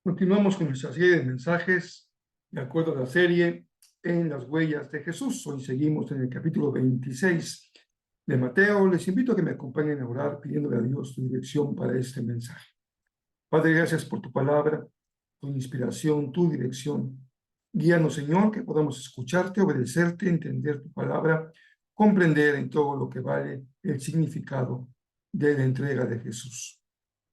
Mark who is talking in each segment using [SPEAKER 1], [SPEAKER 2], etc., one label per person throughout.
[SPEAKER 1] Continuamos con nuestra serie de mensajes de acuerdo a la serie En las huellas de Jesús. Hoy seguimos en el capítulo 26 de Mateo. Les invito a que me acompañen a orar pidiéndole a Dios tu dirección para este mensaje. Padre, gracias por tu palabra, tu inspiración, tu dirección. Guíanos, Señor, que podamos escucharte, obedecerte, entender tu palabra, comprender en todo lo que vale el significado de la entrega de Jesús.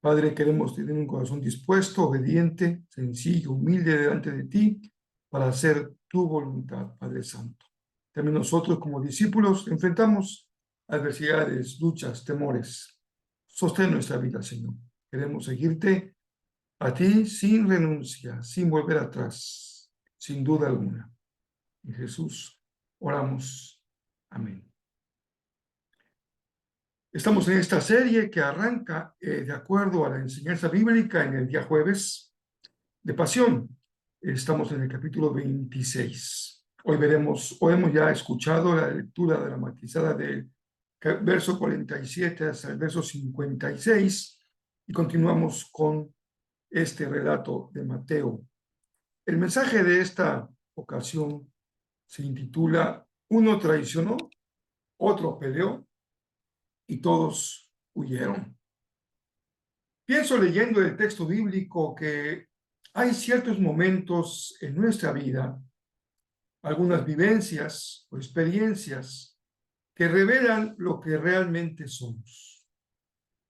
[SPEAKER 1] Padre, queremos tener un corazón dispuesto, obediente, sencillo, humilde delante de ti para hacer tu voluntad, Padre Santo. También nosotros como discípulos enfrentamos adversidades, luchas, temores. Sostén nuestra vida, Señor. Queremos seguirte a ti sin renuncia, sin volver atrás, sin duda alguna. En Jesús oramos. Amén. Estamos en esta serie que arranca de acuerdo a la enseñanza bíblica en el día jueves de Pasión. Estamos en el capítulo 26. Hoy hemos ya escuchado la lectura dramatizada del verso 47 hasta el verso 56 y continuamos con este relato de Mateo. El mensaje de esta ocasión se intitula Uno traicionó, otro peleó y todos huyeron. Pienso leyendo el texto bíblico que hay ciertos momentos en nuestra vida, algunas vivencias o experiencias que revelan lo que realmente somos.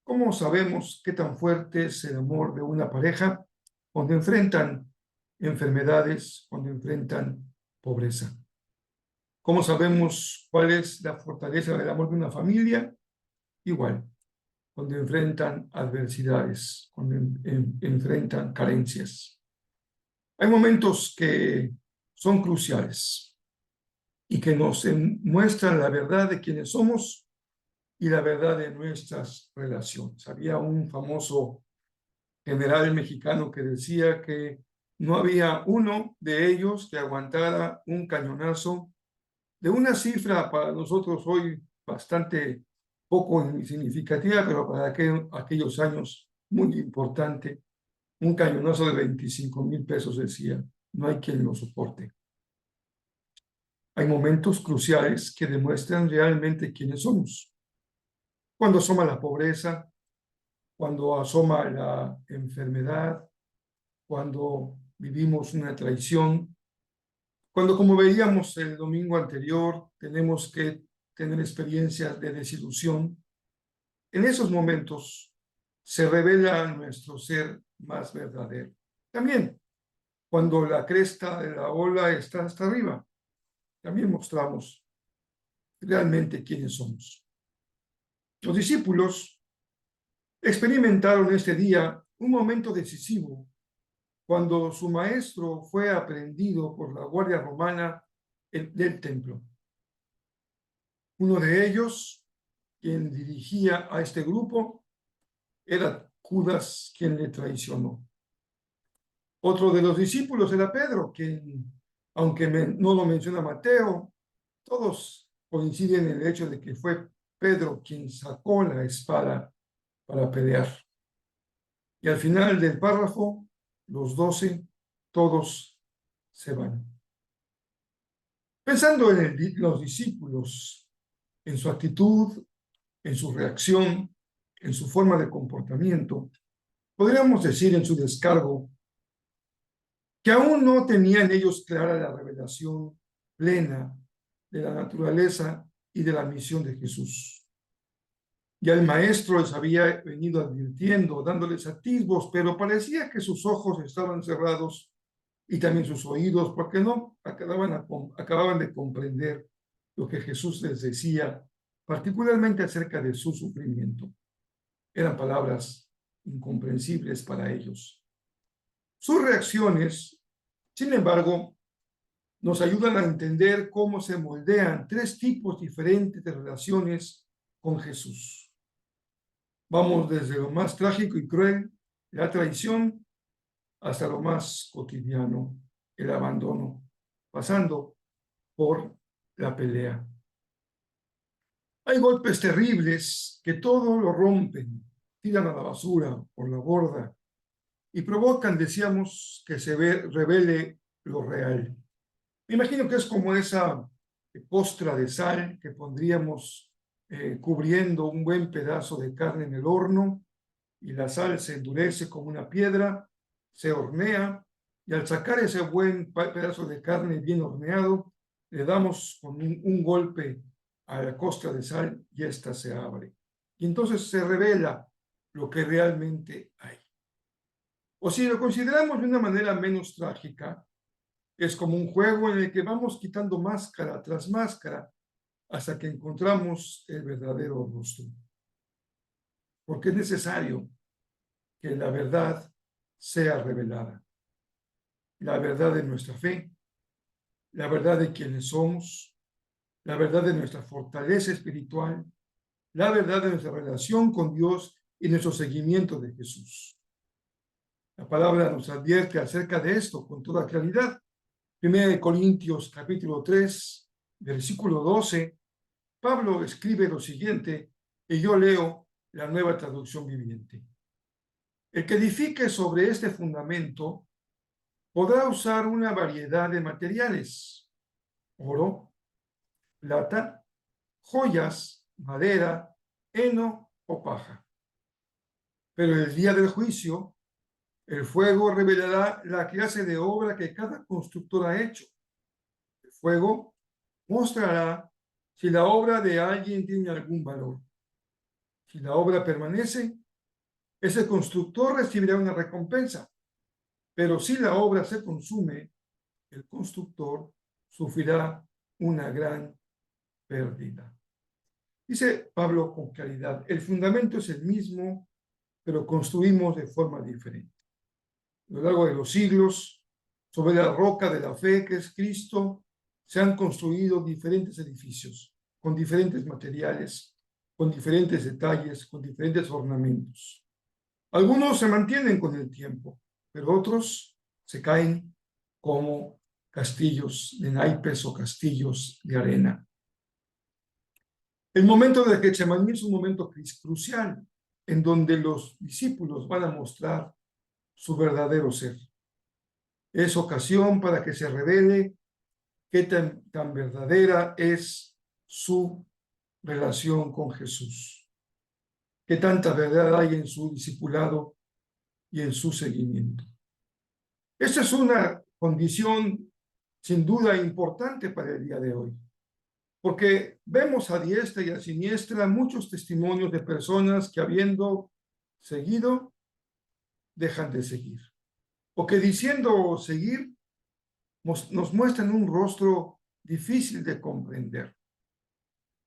[SPEAKER 1] ¿Cómo sabemos qué tan fuerte es el amor de una pareja cuando enfrentan enfermedades, cuando enfrentan pobreza? ¿Cómo sabemos cuál es la fortaleza del amor de una familia? Igual, cuando enfrentan adversidades, cuando enfrentan carencias. Hay momentos que son cruciales y que nos muestran la verdad de quiénes somos y la verdad de nuestras relaciones. Había un famoso general mexicano que decía que no había uno de ellos que aguantara un cañonazo de una cifra para nosotros hoy bastante poco significativa, pero para aquellos años muy importante. Un cañonazo de 25,000 pesos, decía, no hay quien lo soporte. Hay momentos cruciales que demuestran realmente quiénes somos. Cuando asoma la pobreza, cuando asoma la enfermedad, cuando vivimos una traición, cuando, como veíamos el domingo anterior, tenemos que tener experiencias de desilusión. En esos momentos se revela nuestro ser más verdadero. También, cuando la cresta de la ola está hasta arriba, también mostramos realmente quiénes somos. Los discípulos experimentaron este día un momento decisivo cuando su maestro fue aprehendido por la guardia romana del templo. Uno de ellos, quien dirigía a este grupo, era Judas, quien le traicionó. Otro de los discípulos era Pedro, quien, aunque no lo menciona Mateo, todos coinciden en el hecho de que fue Pedro quien sacó la espada para pelear. Y al final del párrafo, los 12, todos se van. Pensando en los discípulos, en su actitud, en su reacción, en su forma de comportamiento, podríamos decir en su descargo que aún no tenían ellos clara la revelación plena de la naturaleza y de la misión de Jesús. Ya el maestro les había venido advirtiendo, dándoles atisbos, pero parecía que sus ojos estaban cerrados y también sus oídos, porque no acababan de comprender lo que Jesús les decía, particularmente acerca de su sufrimiento. Eran palabras incomprensibles para ellos. Sus reacciones, sin embargo, nos ayudan a entender cómo se moldean tres tipos diferentes de relaciones con Jesús. Vamos desde lo más trágico y cruel, la traición, hasta lo más cotidiano, el abandono, pasando por la pelea. Hay golpes terribles que todo lo rompen, tiran a la basura, por la borda, y provocan, decíamos, que revele lo real. Me imagino que es como esa costra de sal que pondríamos cubriendo un buen pedazo de carne en el horno, y la sal se endurece como una piedra, se hornea, y al sacar ese buen pedazo de carne bien horneado, le damos con un golpe a la costra de sal y ésta se abre. Y entonces se revela lo que realmente hay. O si lo consideramos de una manera menos trágica, es como un juego en el que vamos quitando máscara tras máscara hasta que encontramos el verdadero rostro. Porque es necesario que la verdad sea revelada. La verdad de nuestra fe, la verdad de quienes somos, la verdad de nuestra fortaleza espiritual, la verdad de nuestra relación con Dios y nuestro seguimiento de Jesús. La palabra nos advierte acerca de esto con toda claridad. 1 Corintios capítulo 3, versículo 12, Pablo escribe lo siguiente, y yo leo la Nueva Traducción Viviente. El que edifique sobre este fundamento podrá usar una variedad de materiales: oro, plata, joyas, madera, heno o paja. Pero el día del juicio, el fuego revelará la clase de obra que cada constructor ha hecho. El fuego mostrará si la obra de alguien tiene algún valor. Si la obra permanece, ese constructor recibirá una recompensa. Pero si la obra se consume, el constructor sufrirá una gran pérdida. Dice Pablo con claridad, el fundamento es el mismo, pero construimos de forma diferente. A lo largo de los siglos, sobre la roca de la fe que es Cristo, se han construido diferentes edificios, con diferentes materiales, con diferentes detalles, con diferentes ornamentos. Algunos se mantienen con el tiempo, pero otros se caen como castillos de naipes o castillos de arena. El momento de Getsemaní es un momento crucial en donde los discípulos van a mostrar su verdadero ser. Es ocasión para que se revele qué tan verdadera es su relación con Jesús, qué tanta verdad hay en su discipulado y en su seguimiento. Esta es una condición sin duda importante para el día de hoy, porque vemos a diestra y a siniestra muchos testimonios de personas que, habiendo seguido, dejan de seguir, o que diciendo seguir nos muestran un rostro difícil de comprender.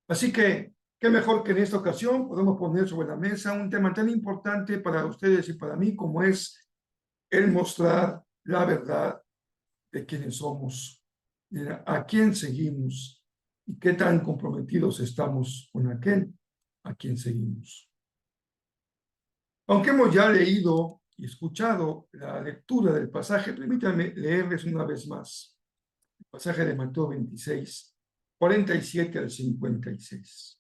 [SPEAKER 1] Así que, qué mejor que en esta ocasión podemos poner sobre la mesa un tema tan importante para ustedes y para mí como es el mostrar la verdad de quiénes somos, de a quién seguimos y qué tan comprometidos estamos con aquel a quien seguimos. Aunque hemos ya leído y escuchado la lectura del pasaje, permítanme leerles una vez más el pasaje de Mateo 26, 47 al 56.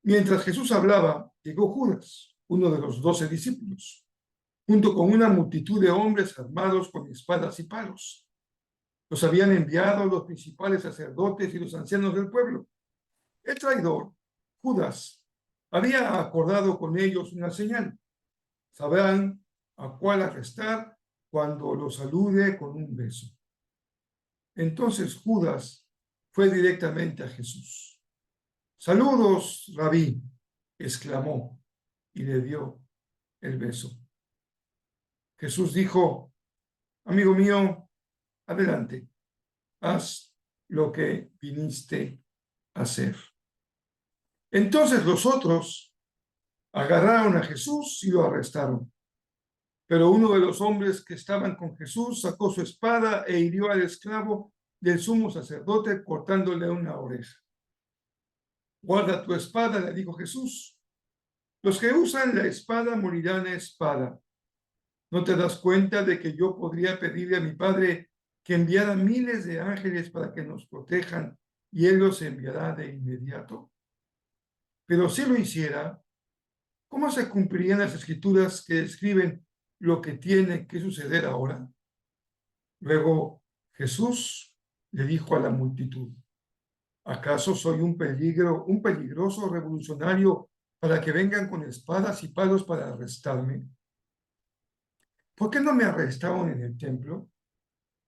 [SPEAKER 1] Mientras Jesús hablaba, llegó Judas, uno de los 12 discípulos, junto con una multitud de hombres armados con espadas y palos. Los habían enviado los principales sacerdotes y los ancianos del pueblo. El traidor, Judas, había acordado con ellos una señal. Sabrán a cuál arrestar cuando lo salude con un beso. Entonces Judas fue directamente a Jesús. «Saludos, Rabí», exclamó, y le dio el beso. Jesús dijo: «Amigo mío, adelante, haz lo que viniste a hacer». Entonces los otros agarraron a Jesús y lo arrestaron. Pero uno de los hombres que estaban con Jesús sacó su espada e hirió al esclavo del sumo sacerdote, cortándole una oreja. «Guarda tu espada», le dijo Jesús. «Los que usan la espada morirán a espada. ¿No te das cuenta de que yo podría pedirle a mi Padre que enviara miles de ángeles para que nos protejan y Él los enviará de inmediato? Pero si lo hiciera, ¿cómo se cumplirían las escrituras que describen lo que tiene que suceder ahora. Luego Jesús le dijo a la multitud: ¿acaso soy un peligroso revolucionario para que vengan con espadas y palos para arrestarme? ¿Por qué no me arrestaron en el templo?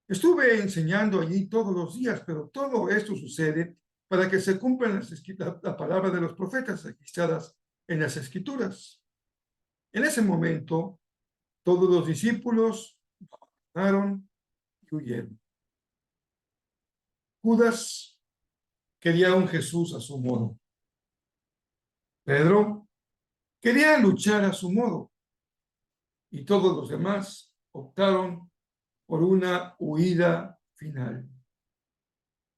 [SPEAKER 1] Estuve enseñando allí todos los días, pero todo esto sucede para que se cumplan la palabra de los profetas registradas en las Escrituras. En ese momento, todos los discípulos abandonaron y huyeron. Judas quería un Jesús a su modo. Pedro quería luchar a su modo. Y todos los demás optaron por una huida final.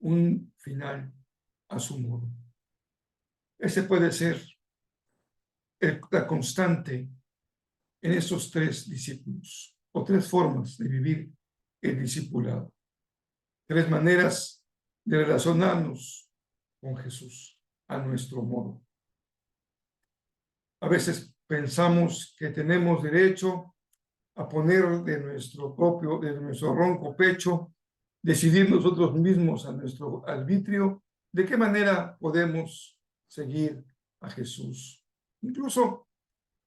[SPEAKER 1] Un final a su modo. Ese puede ser la constante en esos tres discípulos, o tres formas de vivir el discipulado. Tres maneras de relacionarnos con Jesús a nuestro modo. A veces pensamos que tenemos derecho a poner de nuestro ronco pecho, decidir nosotros mismos a nuestro arbitrio de qué manera podemos seguir a Jesús. Incluso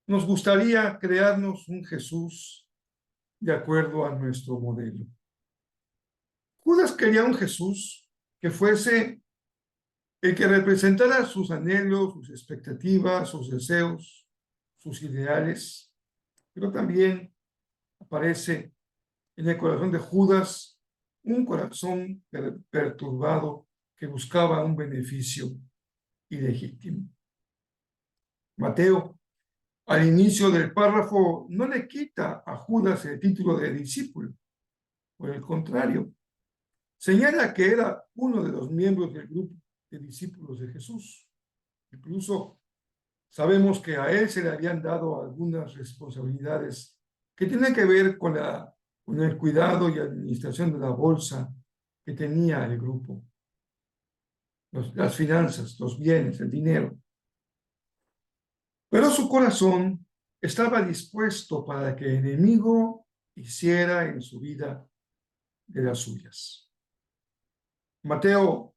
[SPEAKER 1] nos gustaría crearnos un Jesús de acuerdo a nuestro modelo. Judas quería un Jesús que fuese el que representara sus anhelos, sus expectativas, sus deseos, sus ideales, pero también aparece en el corazón de Judas un corazón perturbado que buscaba un beneficio ilegítimo. Mateo, al inicio del párrafo, no le quita a Judas el título de discípulo. Por el contrario, señala que era uno de los miembros del grupo de discípulos de Jesús. Incluso sabemos que a él se le habían dado algunas responsabilidades que tienen que ver con el cuidado y administración de la bolsa que tenía el grupo, las finanzas, los bienes, el dinero. Pero su corazón estaba dispuesto para que el enemigo hiciera en su vida de las suyas. Mateo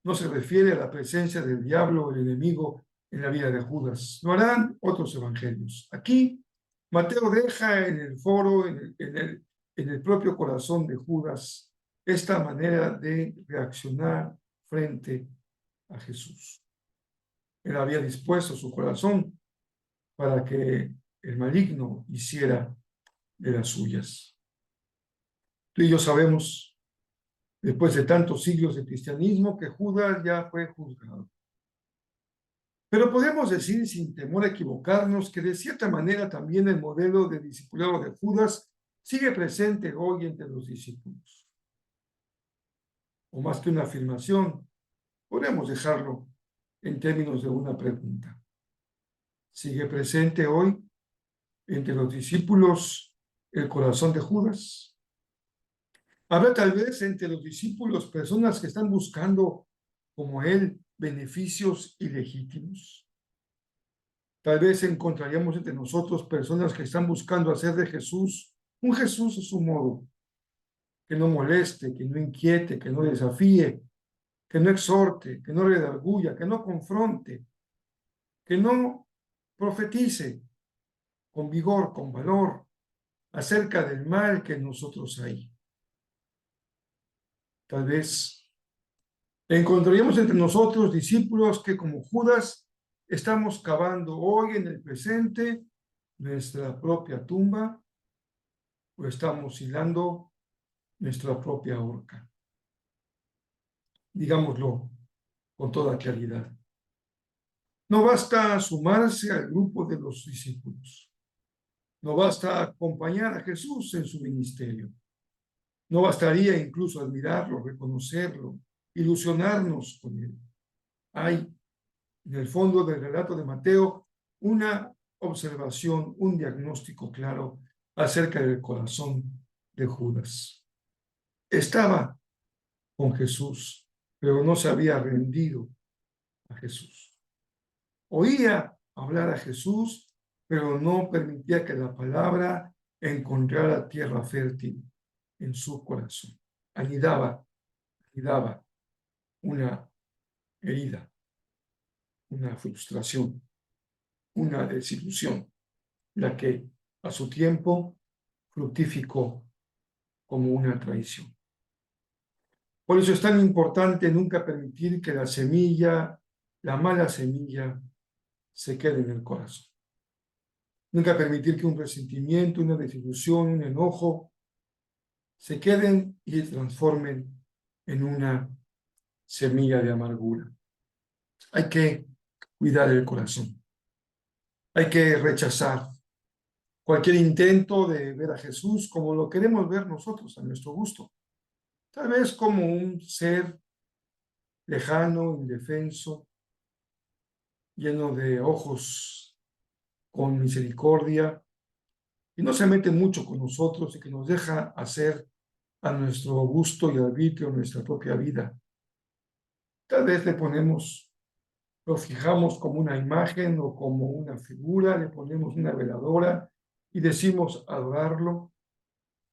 [SPEAKER 1] no se refiere a la presencia del diablo o el enemigo en la vida de Judas. Lo harán otros evangelios. Aquí, Mateo deja en el foro, en el propio corazón de Judas, esta manera de reaccionar frente a Jesús. Él había dispuesto su corazón para que el maligno hiciera de las suyas. Tú y yo sabemos, después de tantos siglos de cristianismo, que Judas ya fue juzgado. Pero podemos decir sin temor a equivocarnos que de cierta manera también el modelo de discipulado de Judas sigue presente hoy entre los discípulos. O más que una afirmación, podemos dejarlo en términos de una pregunta. ¿Sigue presente hoy entre los discípulos el corazón de Judas? ¿Habrá tal vez entre los discípulos personas que están buscando, como él, beneficios ilegítimos? Tal vez encontraríamos entre nosotros personas que están buscando hacer de Jesús un Jesús a su modo, que no moleste, que no inquiete, que no desafíe, que no exhorte, que no redarguya, que no confronte, que no profetice con vigor, con valor, acerca del mal que en nosotros hay. Tal vez encontraríamos entre nosotros discípulos que, como Judas, estamos cavando hoy en el presente nuestra propia tumba o estamos hilando nuestra propia horca. Digámoslo con toda claridad. No basta sumarse al grupo de los discípulos. No basta acompañar a Jesús en su ministerio. No bastaría incluso admirarlo, reconocerlo, ilusionarnos con él. Hay, en el fondo del relato de Mateo, una observación, un diagnóstico claro acerca del corazón de Judas. Estaba con Jesús, pero no se había rendido a Jesús. Oía hablar a Jesús, pero no permitía que la palabra encontrara tierra fértil en su corazón. Anidaba una herida, una frustración, una desilusión, la que a su tiempo fructificó como una traición. Por eso es tan importante nunca permitir que la semilla, la mala semilla, se quede en el corazón. Nunca permitir que un resentimiento, una desilusión, un enojo se queden y se transformen en una semilla de amargura. Hay que cuidar el corazón. Hay que rechazar cualquier intento de ver a Jesús como lo queremos ver nosotros, a nuestro gusto. Tal vez como un ser lejano, indefenso, lleno de ojos con misericordia, y no se mete mucho con nosotros y que nos deja hacer a nuestro gusto y arbitrio nuestra propia vida. Tal vez lo fijamos como una imagen o como una figura, le ponemos una veladora y decimos adorarlo.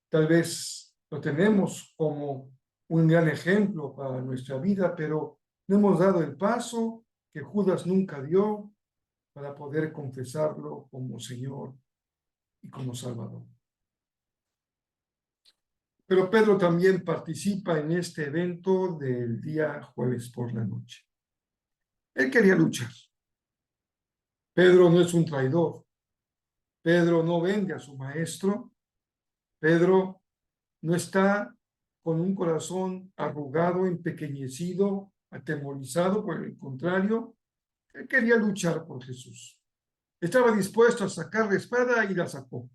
[SPEAKER 1] Tal vez lo tenemos como un gran ejemplo para nuestra vida, pero no hemos dado el paso que Judas nunca dio para poder confesarlo como Señor y como Salvador. Pero Pedro también participa en este evento del día jueves por la noche. Él quería luchar. Pedro no es un traidor. Pedro no vende a su maestro. Pedro no está con un corazón arrugado, empequeñecido, atemorizado. Por el contrario, él quería luchar por Jesús. Estaba dispuesto a sacar la espada y la sacó.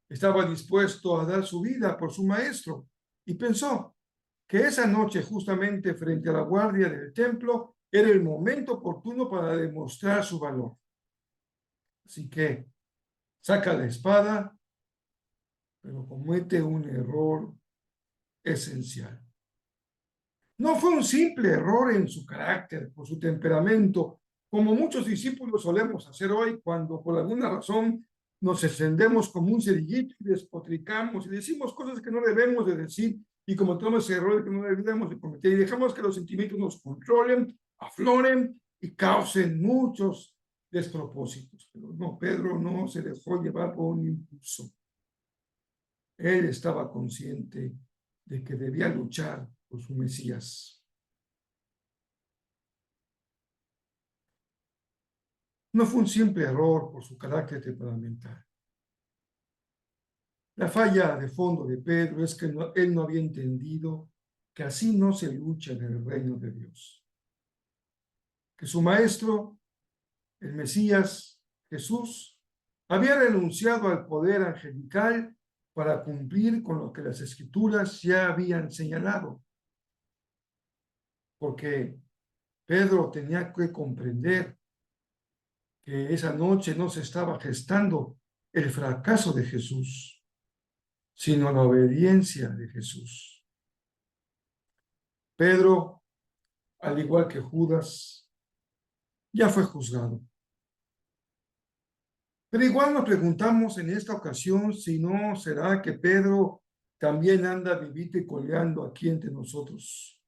[SPEAKER 1] Estaba dispuesto a dar su vida por su maestro y pensó que esa noche, justamente frente a la guardia del templo, era el momento oportuno para demostrar su valor. Así que saca la espada, pero comete un error esencial. No fue un simple error en su carácter, por su temperamento, como muchos discípulos solemos hacer hoy cuando por alguna razón nos encendemos como un cerillito y despotricamos y decimos cosas que no debemos de decir y cometemos errores que no debemos de cometer y dejamos que los sentimientos nos controlen, afloren y causen muchos despropósitos. Pero no, Pedro no se dejó llevar por un impulso. Él estaba consciente de que debía luchar por su Mesías. No fue un simple error por su carácter temperamental. La falla de fondo de Pedro es que él no había entendido que así no se lucha en el reino de Dios. Que su maestro, el Mesías, Jesús, había renunciado al poder angelical para cumplir con lo que las Escrituras ya habían señalado. Porque Pedro tenía que comprender que esa noche no se estaba gestando el fracaso de Jesús, sino la obediencia de Jesús. Pedro, al igual que Judas, ya fue juzgado. Pero igual nos preguntamos en esta ocasión si no será que Pedro también anda vivito y coleando aquí entre nosotros.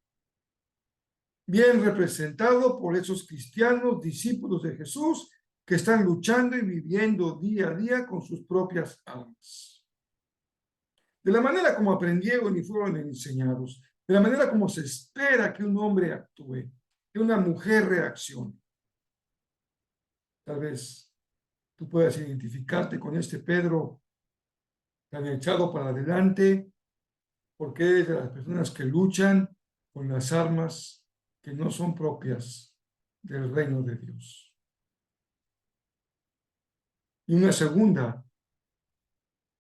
[SPEAKER 1] Bien representado por esos cristianos, discípulos de Jesús, que están luchando y viviendo día a día con sus propias almas. De la manera como aprendieron y fueron enseñados, de la manera como se espera que un hombre actúe, que una mujer reaccione. Tal vez tú puedas identificarte con este Pedro tan echado para adelante, porque es de las personas que luchan con las armas que no son propias del reino de Dios. Y una segunda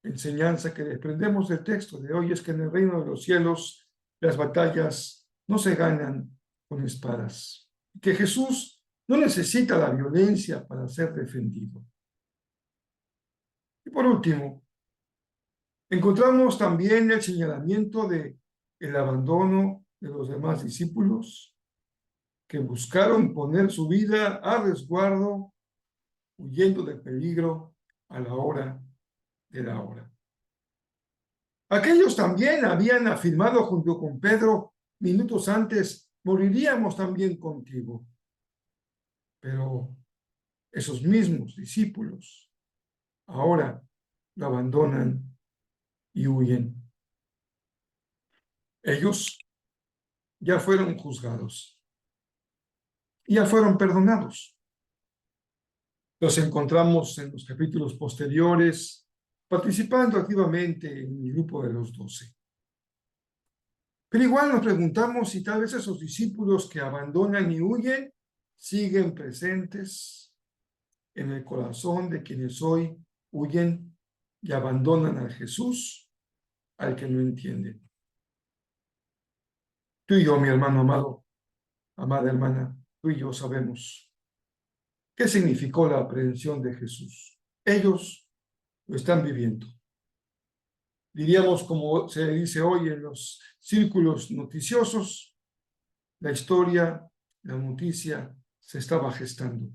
[SPEAKER 1] enseñanza que desprendemos del texto de hoy es que en el reino de los cielos las batallas no se ganan con espadas, que Jesús no necesita la violencia para ser defendido. Y por último, encontramos también el señalamiento de el abandono de los demás discípulos que buscaron poner su vida a resguardo, huyendo del peligro a la hora de la hora. Aquellos también habían afirmado junto con Pedro minutos antes, moriríamos también contigo. Pero esos mismos discípulos ahora lo abandonan y huyen. Ellos ya fueron juzgados, ya fueron perdonados. Los encontramos en los capítulos posteriores, participando activamente en el grupo de los 12. Pero igual nos preguntamos si tal vez esos discípulos que abandonan y huyen siguen presentes en el corazón de quienes hoy huyen y abandonan a Jesús, al que no entienden. Tú y yo, mi hermano amado, amada hermana, tú y yo sabemos qué significó la aprehensión de Jesús. Ellos lo están viviendo. Diríamos, como se dice hoy en los círculos noticiosos, la historia, la noticia se estaba gestando.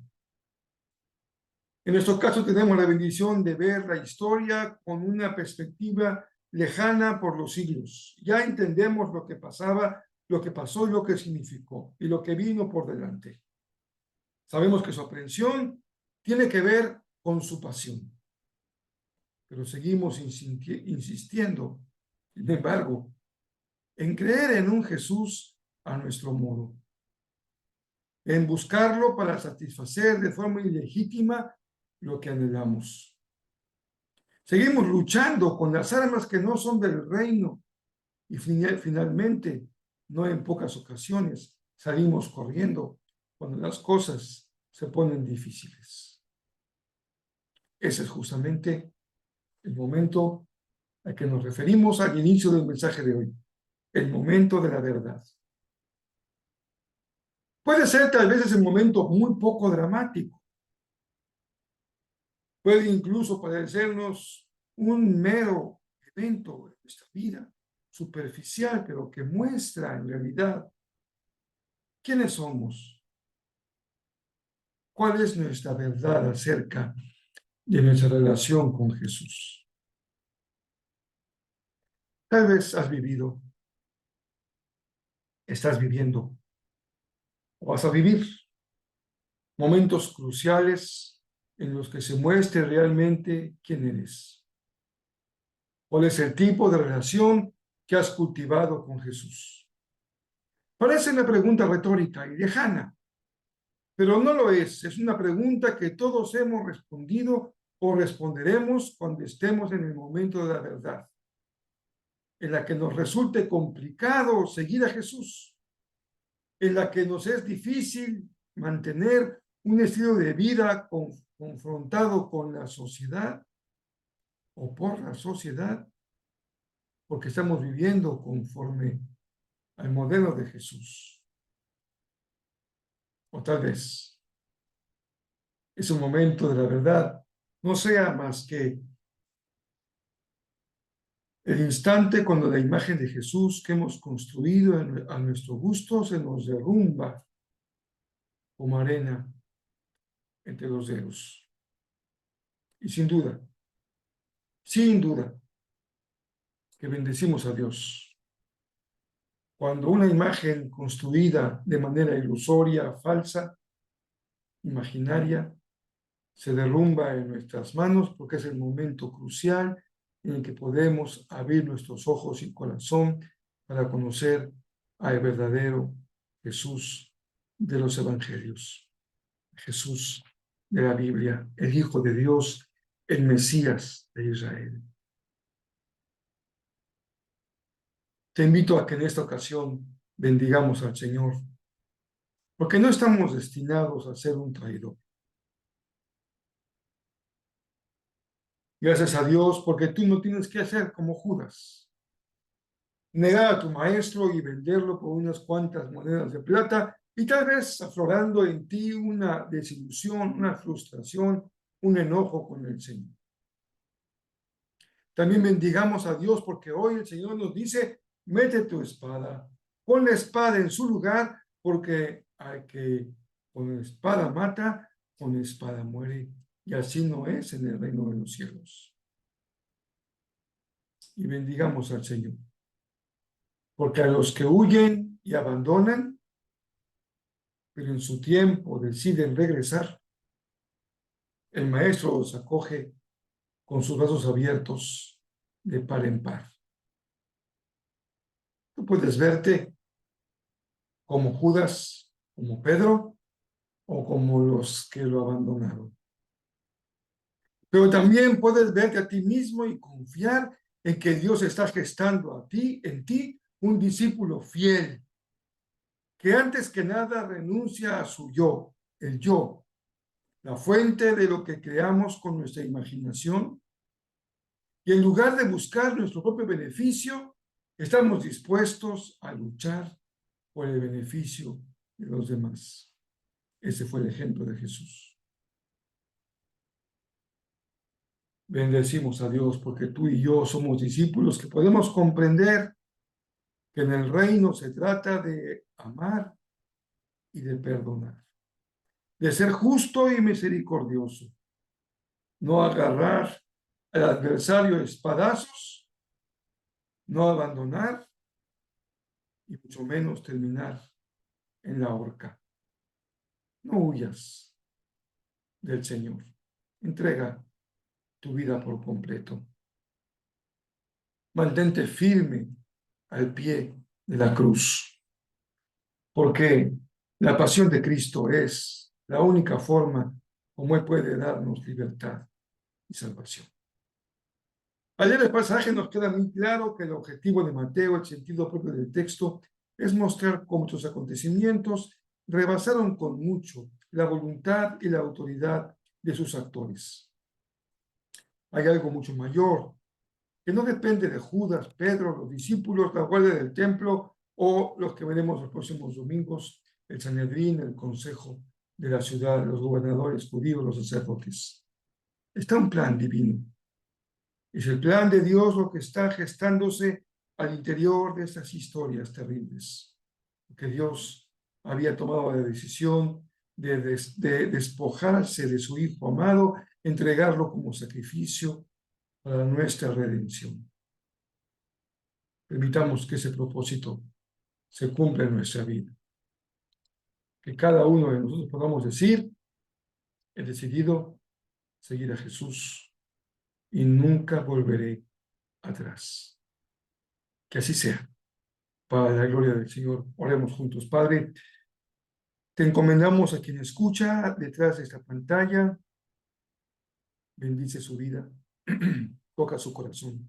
[SPEAKER 1] En nuestro caso tenemos la bendición de ver la historia con una perspectiva lejana por los siglos. Ya entendemos lo que pasaba, lo que pasó y lo que significó y lo que vino por delante. Sabemos que su aprehensión tiene que ver con su pasión, pero seguimos insistiendo, sin embargo, en creer en un Jesús a nuestro modo, en buscarlo para satisfacer de forma ilegítima lo que anhelamos. Seguimos luchando con las armas que no son del reino y finalmente, no en pocas ocasiones, salimos corriendo cuando las cosas se ponen difíciles. Ese es justamente el momento al que nos referimos al inicio del mensaje de hoy, el momento de la verdad. Puede ser tal vez ese momento muy poco dramático. Puede incluso parecernos un mero evento de nuestra vida, superficial, pero que muestra en realidad quiénes somos, cuál es nuestra verdad acerca de nuestra relación con Jesús. Tal vez has vivido, estás viviendo o vas a vivir momentos cruciales en los que se muestre realmente quién eres. ¿Cuál es el tipo de relación que has cultivado con Jesús? Parece una pregunta retórica y lejana, pero no lo es. Es una pregunta que todos hemos respondido o responderemos cuando estemos en el momento de la verdad, en la que nos resulte complicado seguir a Jesús, en la que nos es difícil mantener un estilo de vida confrontado con la sociedad o por la sociedad, porque estamos viviendo conforme al modelo de Jesús. O tal vez ese momento de la verdad no sea más que el instante cuando la imagen de Jesús que hemos construido a nuestro gusto se nos derrumba como arena entre los dedos. Y sin duda, que bendecimos a Dios. Cuando una imagen construida de manera ilusoria, falsa, imaginaria, se derrumba en nuestras manos, porque es el momento crucial en el que podemos abrir nuestros ojos y corazón para conocer al verdadero Jesús de los evangelios, Jesús de la Biblia, el Hijo de Dios, el Mesías de Israel. Te invito a que en esta ocasión bendigamos al Señor, porque no estamos destinados a ser un traidor. Gracias a Dios, porque tú no tienes que hacer como Judas, negar a tu maestro y venderlo por unas cuantas monedas de plata y tal vez aflorando en ti una desilusión, una frustración, un enojo con el Señor. También bendigamos a Dios porque hoy el Señor nos dice, mete tu espada, pon la espada en su lugar, porque al que con espada mata, con espada muere. Y así no es en el reino de los cielos. y bendigamos al Señor. Porque a los que huyen y abandonan, pero en su tiempo deciden regresar, el Maestro los acoge con sus brazos abiertos de par en par. Tú puedes verte como Judas, como Pedro o como los que lo abandonaron. Pero también puedes verte a ti mismo y confiar en que Dios está gestando en ti, un discípulo fiel, que antes que nada renuncia a su yo, el yo, la fuente de lo que creamos con nuestra imaginación, y en lugar de buscar nuestro propio beneficio, estamos dispuestos a luchar por el beneficio de los demás. Ese fue el ejemplo de Jesús. Bendecimos a Dios porque tú y yo somos discípulos que podemos comprender que en el reino se trata de amar y de perdonar, de ser justo y misericordioso, no agarrar al adversario a espadazos, no abandonar y mucho menos terminar en la horca. No huyas del Señor. Entrega tu vida por completo. Mantente firme al pie de la cruz, porque la pasión de Cristo es la única forma como Él puede darnos libertad y salvación. Al leer el pasaje nos queda muy claro que el objetivo de Mateo, el sentido propio del texto, es mostrar cómo estos acontecimientos rebasaron con mucho la voluntad y la autoridad de sus actores. Hay algo mucho mayor, que no depende de Judas, Pedro, los discípulos, la guardia del templo o los que veremos los próximos domingos, el Sanedrín, el consejo de la ciudad, los gobernadores judíos, los sacerdotes. Está un plan divino. Es el plan de Dios lo que está gestándose al interior de estas historias terribles. Porque Dios había tomado la decisión de despojarse de su Hijo amado, entregarlo como sacrificio para nuestra redención. Permitamos que ese propósito se cumpla en nuestra vida. Que cada uno de nosotros podamos decir, he decidido seguir a Jesús y nunca volveré atrás. Que así sea. Para la gloria del Señor, oremos juntos. Padre, te encomendamos a quien escucha detrás de esta pantalla. Bendice su vida. Toca su corazón.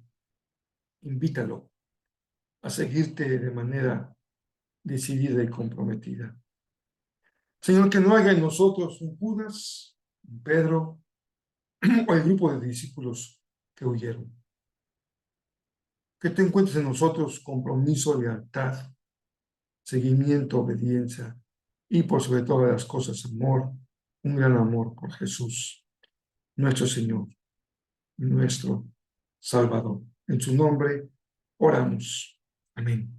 [SPEAKER 1] Invítalo a seguirte de manera decidida y comprometida. Señor, que no haya en nosotros un Judas, un Pedro o el grupo de discípulos que huyeron. Que te encuentres en nosotros compromiso, lealtad, seguimiento, obediencia y por sobre todas las cosas amor, un gran amor por Jesús, nuestro Señor, nuestro Salvador. En su nombre oramos. Amén.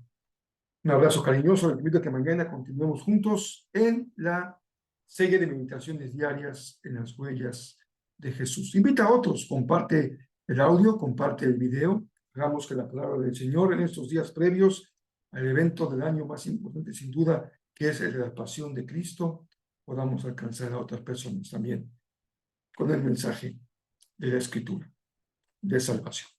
[SPEAKER 1] Un abrazo cariñoso. Les invito a que mañana continuemos juntos en la serie de meditaciones diarias en las huellas de Jesús. Invita a otros, comparte el audio, comparte el video. Hagamos que la palabra del Señor en estos días previos al evento del año más importante, sin duda, que es el de la pasión de Cristo, podamos alcanzar a otras personas también con el mensaje de la Escritura de salvación.